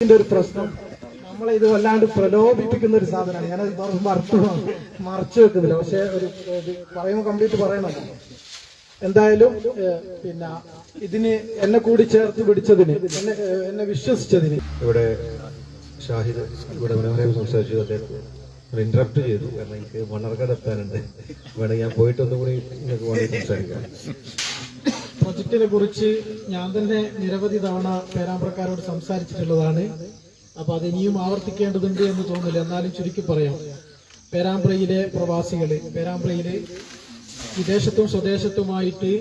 ഇതിന്റെ ഒരു പ്രശ്നം നമ്മളെ ഇത് വല്ലാണ്ട് പ്രലോഭിപ്പിക്കുന്ന ഒരു സാധനമാണ്. ഞാനത് മറച്ചു വെക്കുന്നില്ല, പക്ഷെ ഒരു പറയുമ്പോൾ കംപ്ലീറ്റ് പറയണല്ലോ. എന്തായാലും പിന്നെ ഇതിന് എന്നെ കൂടി ചേർത്ത് പിടിച്ചതിന്, എന്നെ വിശ്വസിച്ചതിന് ഇവിടെ ഷാഹിദ് ഇവിടെ മനോഹരമായി സംസാരിച്ചു. അദ്ദേഹം ഇന്ററപ്റ്റ് ചെയ്തു, കാരണം എനിക്ക് മണ്ണാർക്കാട് എത്താനുണ്ട്. വേണമെങ്കിൽ ഞാൻ പോയിട്ടൊന്നും കൂടി നിങ്ങൾക്ക് വേണമെങ്കിൽ സംസാരിക്കാം. പ്രൊജക്ടിനെ കുറിച്ച് ഞാൻ തന്നെ നിരവധി തവണ പേരാമ്പ്രക്കാരോട് സംസാരിച്ചിട്ടുള്ളതാണ്. അപ്പൊ അത് ഇനിയും ആവർത്തിക്കേണ്ടതുണ്ട് എന്ന് തോന്നുന്നില്ല. എന്നാലും ചുരുക്കി പറയാം. പേരാമ്പ്രയിലെ പ്രവാസികള്, പേരാമ്പ്രയില് വിദേശത്തും സ്വദേശത്തുമായിട്ട്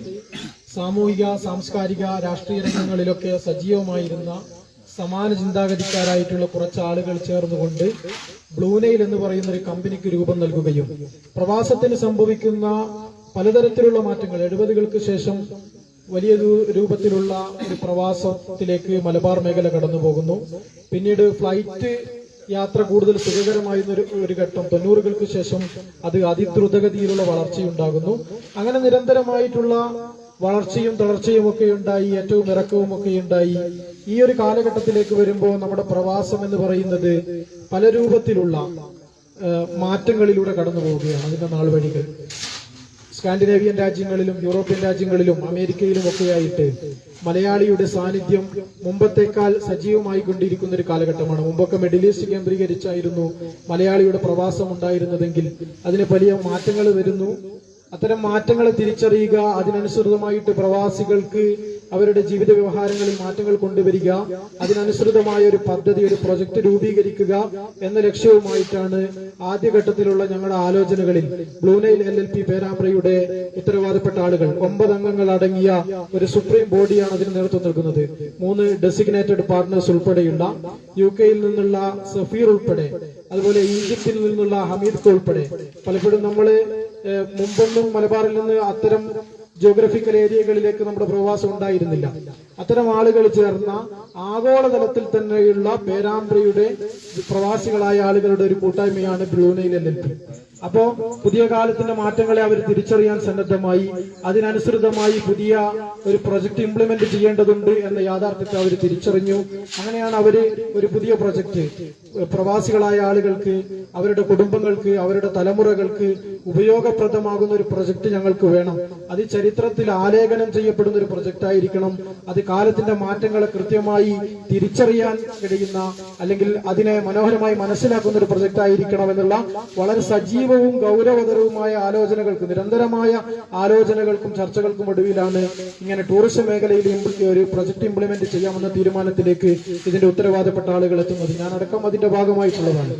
സാമൂഹിക, സാംസ്കാരിക, രാഷ്ട്രീയ രംഗങ്ങളിലൊക്കെ സജീവമായിരുന്ന സമാന ചിന്താഗതിക്കാരായിട്ടുള്ള കുറച്ച് ആളുകൾ ചേർന്നുകൊണ്ട് ബ്ലൂനെയിൽ എന്ന് പറയുന്ന ഒരു കമ്പനിക്ക് രൂപം നൽകുകയും പ്രവാസത്തിന് സംഭവിക്കുന്ന പലതരത്തിലുള്ള മാറ്റങ്ങൾ 70കൾക്ക് ശേഷം വലിയ രൂപത്തിലുള്ള ഒരു പ്രവാസത്തിലേക്ക് മലബാർ മേഖല കടന്നു പോകുന്നു. പിന്നീട് ഫ്ലൈറ്റ് യാത്ര കൂടുതൽ സുഖകരമായിരുന്ന ഒരു ഘട്ടം 90കൾക്ക് ശേഷം അത് അതിദ്രുതഗതിയിലുള്ള വളർച്ചയുണ്ടാകുന്നു. അങ്ങനെ നിരന്തരമായിട്ടുള്ള വളർച്ചയും തളർച്ചയും ഒക്കെ ഉണ്ടായി, ഏറ്റവും ഇറക്കവും ഒക്കെ ഉണ്ടായി. ഈ ഒരു കാലഘട്ടത്തിലേക്ക് വരുമ്പോൾ നമ്മുടെ പ്രവാസം എന്ന് പറയുന്നത് പല രൂപത്തിലുള്ള മാറ്റങ്ങളിലൂടെ കടന്നു പോവുകയാണ്. അതിന്റെ നാൾവഴികൾ സ്കാൻഡിനേവിയൻ രാജ്യങ്ങളിലും യൂറോപ്യൻ രാജ്യങ്ങളിലും അമേരിക്കയിലും ഒക്കെയായിട്ട് മലയാളിയുടെ സാന്നിധ്യം മുമ്പത്തേക്കാൾ സജീവമായി കൊണ്ടിരിക്കുന്ന ഒരു കാലഘട്ടമാണ്. മുമ്പൊക്കെ മിഡിൽ ഈസ്റ്റ് കേന്ദ്രീകരിച്ചായിരുന്നു മലയാളിയുടെ പ്രവാസം ഉണ്ടായിരുന്നതെങ്കിൽ അതിന് വലിയ മാറ്റങ്ങൾ വരുന്നു. അത്തരം മാറ്റങ്ങളെ തിരിച്ചറിയുക, അതിനനുസൃതമായിട്ട് പ്രവാസികൾക്ക് അവരുടെ ജീവിത വ്യവഹാരങ്ങളിൽ മാറ്റങ്ങൾ കൊണ്ടുവരിക, അതിനനുസൃതമായ ഒരു പദ്ധതി, ഒരു പ്രൊജക്ട് രൂപീകരിക്കുക എന്ന ലക്ഷ്യവുമായിട്ടാണ് ആദ്യഘട്ടത്തിലുള്ള ഞങ്ങളുടെ ആലോചനകളിൽ ബ്ലൂനെയിൽ LLP പേരാമ്പ്രയുടെ ഉത്തരവാദപ്പെട്ട ആളുകൾ 9 അംഗങ്ങൾ അടങ്ങിയ ഒരു സുപ്രീം ബോഡിയാണ് അതിന് നേതൃത്വം നൽകുന്നത്. 3 ഡെസിഗ്നേറ്റഡ് പാർട്ട്നേഴ്സ് ഉൾപ്പെടെയുള്ള UK-യിൽ നിന്നുള്ള സഫീർ ഉൾപ്പെടെ, അതുപോലെ ഈജിപ്തിൽ നിന്നുള്ള ഹമീദ് ഉൾപ്പെടെ. പലപ്പോഴും നമ്മള് മുമ്പൊന്നും മലബാറിൽ നിന്ന് അത്തരം ജിയോഗ്രഫിക്കൽ ഏരിയകളിലേക്ക് നമ്മുടെ പ്രവാസം ഉണ്ടായിരുന്നില്ല. അത്തരം ആളുകൾ ചേർന്ന ആഗോളതലത്തിൽ തന്നെയുള്ള പേരാമ്പ്രയുടെ പ്രവാസികളായ ആളുകളുടെ ഒരു കൂട്ടായ്മയാണ് ബ്ലൂനെയിൽ LLP. അപ്പോ പുതിയ കാലത്തിന്റെ മാറ്റങ്ങളെ അവർ തിരിച്ചറിയാൻ സന്നദ്ധമായി. അതിനനുസൃതമായി പുതിയ ഒരു പ്രൊജക്ട് ഇംപ്ലിമെന്റ് ചെയ്യേണ്ടതുണ്ട് എന്ന യാഥാർത്ഥ്യത്തെ അവർ തിരിച്ചറിഞ്ഞു. അങ്ങനെയാണ് അവര് ഒരു പുതിയ പ്രൊജക്ട് പ്രവാസികളായ ആളുകൾക്ക്, അവരുടെ കുടുംബങ്ങൾക്ക്, അവരുടെ തലമുറകൾക്ക് ഉപയോഗപ്രദമാകുന്ന ഒരു പ്രൊജക്ട് ഞങ്ങൾക്ക് വേണം. അത് ചരിത്രത്തിൽ ആലേഖനം ചെയ്യപ്പെടുന്ന ഒരു പ്രൊജക്ട് ആയിരിക്കണം. അത് കാലത്തിന്റെ മാറ്റങ്ങളെ കൃത്യമായി തിരിച്ചറിയാൻ കഴിയുന്ന, അല്ലെങ്കിൽ അതിനെ മനോഹരമായി മനസ്സിലാക്കുന്ന ഒരു പ്രൊജക്ട് ആയിരിക്കണം എന്നുള്ള വളരെ സജീവവും ഗൗരവതരവുമായ ആലോചനകൾക്ക്, നിരന്തരമായ ആലോചനകൾക്കും ചർച്ചകൾക്കും ഒടുവിലാണ് ഇങ്ങനെ ടൂറിസം മേഖലയിൽ ഒരു പ്രൊജക്ട് ഇംപ്ലിമെന്റ് ചെയ്യാമെന്ന തീരുമാനത്തിലേക്ക് ഇതിന്റെ ഉത്തരവാദപ്പെട്ട ആളുകൾ എത്തുന്നത്. ഞാനടക്കം അതിന്റെ ഭാഗമായിട്ടുള്ളതാണ്.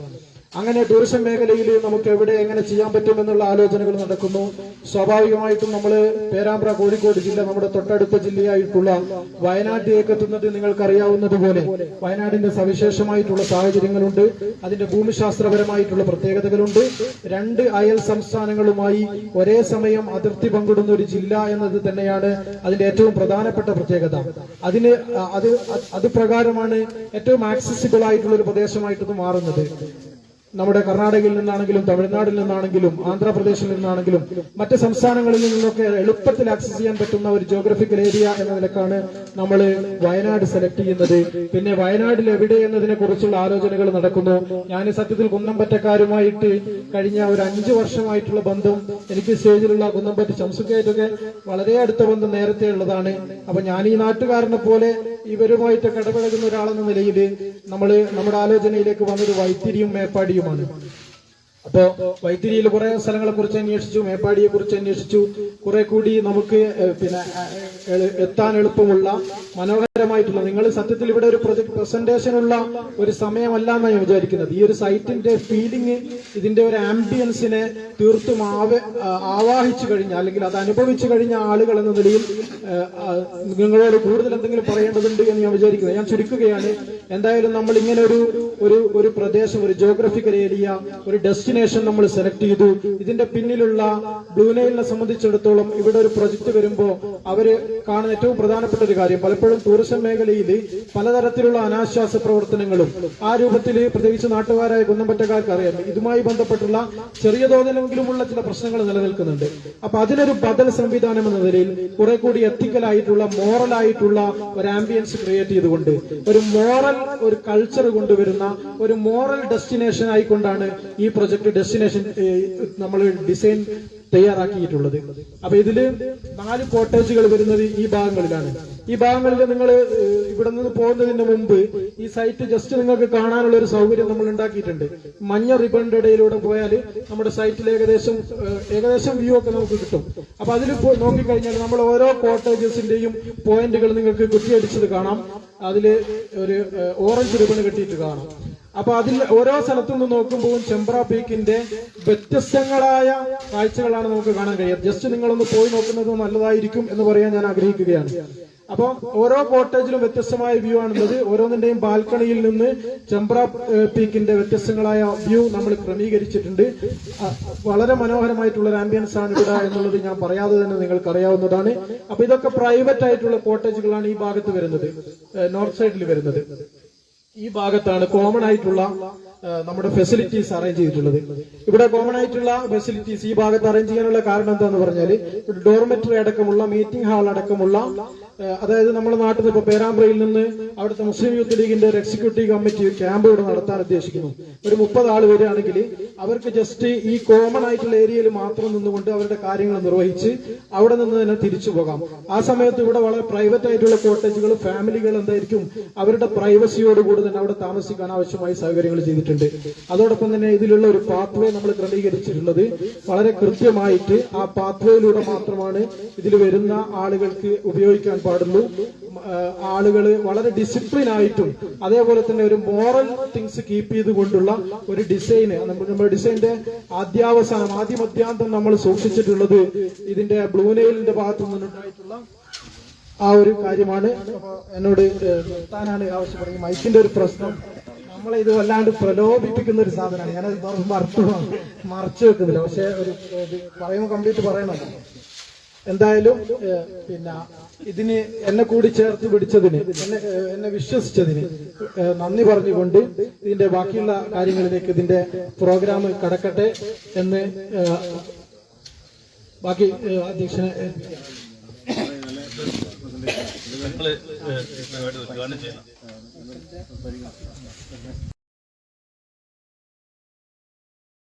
അങ്ങനെ ടൂറിസം മേഖലയിൽ നമുക്ക് എവിടെ എങ്ങനെ ചെയ്യാൻ പറ്റുമെന്നുള്ള ആലോചനകൾ നടക്കുന്നു. സ്വാഭാവികമായിട്ടും നമ്മൾ പേരാമ്പ്ര, കോഴിക്കോട് ജില്ല, നമ്മുടെ തൊട്ടടുത്ത ജില്ലയായിട്ടുള്ള വയനാട്ടിലേക്ക് എത്തുന്നത് നിങ്ങൾക്കറിയാവുന്നതുപോലെ വയനാടിന്റെ സവിശേഷമായിട്ടുള്ള സാഹചര്യങ്ങളുണ്ട്. അതിന്റെ ഭൂമിശാസ്ത്രപരമായിട്ടുള്ള പ്രത്യേകതകളുണ്ട്. 2 അയൽ സംസ്ഥാനങ്ങളുമായി ഒരേ സമയം അതിർത്തി പങ്കിടുന്ന ഒരു ജില്ല എന്നത് തന്നെയാണ് അതിന്റെ ഏറ്റവും പ്രധാനപ്പെട്ട പ്രത്യേകത. അത് പ്രകാരമാണ് ഏറ്റവും ആക്സസിബിൾ ആയിട്ടുള്ള ഒരു പ്രദേശമായിട്ട് മാറുന്നത്. നമ്മുടെ കർണാടകയിൽ നിന്നാണെങ്കിലും തമിഴ്നാട്ടിൽ നിന്നാണെങ്കിലും ആന്ധ്രാപ്രദേശിൽ നിന്നാണെങ്കിലും മറ്റ് സംസ്ഥാനങ്ങളിൽ നിന്നൊക്കെ എളുപ്പത്തിൽ ആക്സസ് ചെയ്യാൻ പറ്റുന്ന ഒരു ജിയോഗ്രഫിക്കൽ ഏരിയ എന്ന നിലക്കാണ് നമ്മൾ വയനാട് സെലക്ട് ചെയ്യുന്നത്. പിന്നെ വയനാട്ടിൽ എവിടെ എന്നതിനെ കുറിച്ചുള്ള ആലോചനകൾ നടക്കുന്നു. ഞാൻ സത്യത്തിൽ കുന്നംപറ്റക്കാരുമായിട്ട് കഴിഞ്ഞ ഒരു 5 വർഷമായിട്ടുള്ള ബന്ധം, എനിക്ക് സ്റ്റേജിലുള്ള കുന്നംപറ്റ ശംസുക്കായിട്ടൊക്കെ വളരെ അടുത്ത ബന്ധം നേരത്തെ ഉള്ളതാണ്. അപ്പൊ ഞാൻ ഈ നാട്ടുകാരനെ പോലെ ഇവരുമായിട്ടൊക്കെ ഇടപഴകുന്ന ഒരാളെന്ന നിലയിൽ നമ്മുടെ ആലോചനയിലേക്ക് വന്നത് വൈത്തിരിയും മേപ്പാടിയും. അപ്പോ വൈത്തിരിയിൽ കുറെ സ്ഥലങ്ങളെ കുറിച്ച് അന്വേഷിച്ചു, മേപ്പാടിയെ കുറിച്ച് അന്വേഷിച്ചു. കുറെ കൂടി നമുക്ക് പിന്നെ എത്താൻ എളുപ്പമുള്ള മനോഹരമായിട്ടുള്ള, നിങ്ങൾ സത്യത്തിൽ ഇവിടെ ഒരു പ്രൊജക്ട് പ്രസന്റേഷനുള്ള ഒരു സമയമല്ല എന്നാണ് ഞാൻ വിചാരിക്കുന്നത്. ഈ ഒരു സൈറ്റിന്റെ ഫീലിംഗ്, ഇതിന്റെ ഒരു ആംബിയൻസിനെ തീർത്തും ആവാഹിച്ചു കഴിഞ്ഞ, അല്ലെങ്കിൽ അത് അനുഭവിച്ചു കഴിഞ്ഞ ആളുകൾ എന്ന നിലയിൽ നിങ്ങളോട് കൂടുതൽ എന്തെങ്കിലും പറയേണ്ടതുണ്ട് എന്ന് ഞാൻ വിചാരിക്കുന്നത്. ഞാൻ ചുരുക്കുകയാണ്. എന്തായാലും നമ്മൾ ഇങ്ങനെ ഒരു പ്രദേശം, ഒരു ജോഗ്രഫിക്കൽ ഏരിയ, ഒരു ഡെസ്റ്റിനേഷൻ നമ്മൾ സെലക്ട് ചെയ്തു. ഇതിന്റെ പിന്നിലുള്ള ബ്ലൂ നൈലിനെ സംബന്ധിച്ചിടത്തോളം ഇവിടെ ഒരു പ്രൊജക്ട് വരുമ്പോൾ അവര് കാണുന്ന ഏറ്റവും പ്രധാനപ്പെട്ട ഒരു കാര്യം, പലപ്പോഴും ടൂറിസം മേഖലയിൽ പലതരത്തിലുള്ള അനാശ്വാസ പ്രവർത്തനങ്ങളും ആ രൂപത്തിൽ പ്രത്യേകിച്ച് നാട്ടുകാരായ കുന്നംപറ്റക്കാർക്ക് അറിയാം, ഇതുമായി ബന്ധപ്പെട്ടുള്ള ചെറിയ തോതിലെങ്കിലുമുള്ള ചില പ്രശ്നങ്ങൾ നിലനിൽക്കുന്നുണ്ട്. അപ്പൊ അതിനൊരു ബദൽ സംവിധാനം എന്ന നിലയിൽ കുറെ കൂടി എത്തിക്കലായിട്ടുള്ള, മോറലായിട്ടുള്ള ഒരു ആംബിയൻസ് ക്രിയേറ്റ് ചെയ്തുകൊണ്ട് ഒരു മോറൽ, ഒരു കൾച്ചർ കൊണ്ടുവരുന്ന ഒരു മോറൽ ഡെസ്റ്റിനേഷൻ ആയിക്കൊണ്ടാണ് ഈ പ്രൊജക്ട് ഡെസ്റ്റിനേഷൻ നമ്മൾ ഡിസൈൻ തയ്യാറാക്കിയിട്ടുള്ളത്. അപ്പൊ ഇതില് 4 കോട്ടേജുകൾ വരുന്നത് ഈ ഭാഗങ്ങളിലാണ്. ഈ ഭാഗങ്ങളിൽ നിങ്ങൾ ഇവിടെ നിന്ന് പോകുന്നതിന് മുമ്പ് ഈ സൈറ്റ് ജസ്റ്റ് നിങ്ങൾക്ക് കാണാനുള്ള ഒരു സൗകര്യം നമ്മൾ ഉണ്ടാക്കിയിട്ടുണ്ട്. മഞ്ഞ റിബണിന്റെ ഇടയിലൂടെ പോയാൽ നമ്മുടെ സൈറ്റിൽ ഏകദേശം വ്യൂ ഒക്കെ നമുക്ക് കിട്ടും. അപ്പൊ അതിൽ നോക്കിക്കഴിഞ്ഞാൽ നമ്മൾ ഓരോ കോട്ടേജസിന്റെയും പോയിന്റുകൾ നിങ്ങൾക്ക് കുറ്റിയടിച്ചത് കാണാം. അതില് ഒരു ഓറഞ്ച് റിബൺ കെട്ടിയിട്ട് കാണാം. അപ്പൊ അതിൽ ഓരോ സ്ഥലത്തു നിന്ന് നോക്കുമ്പോൾ ചെമ്പ്ര പീക്കിന്റെ വ്യത്യസ്തങ്ങളായ കാഴ്ചകളാണ് നമുക്ക് കാണാൻ കഴിയുക. ജസ്റ്റ് നിങ്ങളൊന്ന് പോയി നോക്കുന്നത് നല്ലതായിരിക്കും എന്ന് പറയാൻ ഞാൻ ആഗ്രഹിക്കുകയാണ്. അപ്പൊ ഓരോ കോട്ടേജിലും വ്യത്യസ്തമായ വ്യൂ ആണുള്ളത്. ഓരോന്നിന്റെയും ബാൽക്കണിയിൽ നിന്ന് ചെമ്പ്ര പീക്കിന്റെ വ്യത്യസ്തങ്ങളായ വ്യൂ നമ്മൾ ക്രമീകരിച്ചിട്ടുണ്ട്. വളരെ മനോഹരമായിട്ടുള്ള ഒരു ആംബിയൻസ് ആണ് ഇവിടെ എന്നുള്ളത് ഞാൻ പറയാതെ തന്നെ നിങ്ങൾക്ക് അറിയാവുന്നതാണ്. അപ്പൊ ഇതൊക്കെ പ്രൈവറ്റ് ആയിട്ടുള്ള കോട്ടേജുകളാണ് ഈ ഭാഗത്ത് വരുന്നത്, നോർത്ത് സൈഡിൽ വരുന്നത്. ഈ ഭാഗത്താണ് കോമൺ ആയിട്ടുള്ള നമ്മുടെ ഫെസിലിറ്റീസ് അറേഞ്ച് ചെയ്തിട്ടുള്ളത്. ഇവിടെ കോമൺ ആയിട്ടുള്ള ഫെസിലിറ്റീസ് ഈ ഭാഗത്ത് അറേഞ്ച് ചെയ്യാനുള്ള കാരണം എന്താന്ന് പറഞ്ഞാൽ ഡോർമെറ്ററി അടക്കമുള്ള, മീറ്റിംഗ് ഹാൾ അടക്കമുള്ള, അതായത് നമ്മുടെ നാട്ടിൽ ഇപ്പൊ പേരാമ്പ്രയിൽ നിന്ന് അവിടുത്തെ മുസ്ലിം യൂത്ത് ലീഗിന്റെ ഒരു എക്സിക്യൂട്ടീവ് കമ്മിറ്റി ക്യാമ്പ് ഇവിടെ നടത്താൻ ഉദ്ദേശിക്കുന്നു. ഒരു 30 ആൾ വരികയാണെങ്കിൽ അവർക്ക് ജസ്റ്റ് ഈ കോമൺ ആയിട്ടുള്ള ഏരിയയിൽ മാത്രം നിന്നുകൊണ്ട് അവരുടെ കാര്യങ്ങൾ നിർവഹിച്ച് അവിടെ നിന്ന് തന്നെ തിരിച്ചു പോകാം. ആ സമയത്ത് ഇവിടെ വളരെ പ്രൈവറ്റ് ആയിട്ടുള്ള കോട്ടേജുകൾ, ഫാമിലികൾ എന്തായിരിക്കും അവരുടെ പ്രൈവസിയോടുകൂടി തന്നെ അവിടെ താമസിക്കാൻ ആവശ്യമായ സൗകര്യങ്ങൾ ചെയ്തിട്ടുണ്ട്. അതോടൊപ്പം തന്നെ ഇതിലുള്ള ഒരു പാത്വേ നമ്മൾ ക്രമീകരിച്ചിട്ടുള്ളത് വളരെ കൃത്യമായിട്ട് ആ പാത്വേയിലൂടെ മാത്രമാണ് ഇതിൽ വരുന്ന ആളുകൾക്ക് ഉപയോഗിക്കാൻ പാടുള്ളൂ. ആളുകൾ വളരെ ഡിസിപ്ലിൻ ആയിട്ടും അതേപോലെ തന്നെ ഒരു മോറൽ തിങ്സ് കീപ്പ് ചെയ്തുകൊണ്ടുള്ള ഒരു ഡിസൈന്, നമ്മുടെ ഡിസൈന്റെ ആദ്യാവസാനം, ആദ്യമധ്യാന്തം നമ്മൾ സൂക്ഷിച്ചിട്ടുള്ളത് ഇതിന്റെ ബ്ലൂ നൈലിന്റെ ഭാഗത്തു നിന്നുണ്ടായിട്ടുള്ള ആ ഒരു കാര്യമാണ്. എന്നോട് നിർത്താനാണ് ആവശ്യപ്പെടുന്നത്. മൈക്കിന്റെ ഒരു പ്രശ്നം, നമ്മളെ ഇത് വല്ലാണ്ട് പ്രലോഭിപ്പിക്കുന്ന ഒരു സാധനമാണ്. ഞാനത് മറച്ചു വെക്കുന്നില്ല, പക്ഷെ ഒരു പറയുമ്പോൾ കംപ്ലീറ്റ് പറയണം. എന്തായാലും പിന്നെ ഇതിന് എന്നെ കൂടി ചേർത്ത് പിടിച്ചതിന്, എന്നെ വിശ്വസിച്ചതിന് നന്ദി പറഞ്ഞുകൊണ്ട് ഇതിന്റെ ബാക്കിയുള്ള കാര്യങ്ങളിലേക്ക് ഇതിന്റെ പ്രോഗ്രാം കടക്കട്ടെ എന്ന് ബാക്കി അധ്യക്ഷനെ ഉദ്ഘാടനം ചെയ്യണം.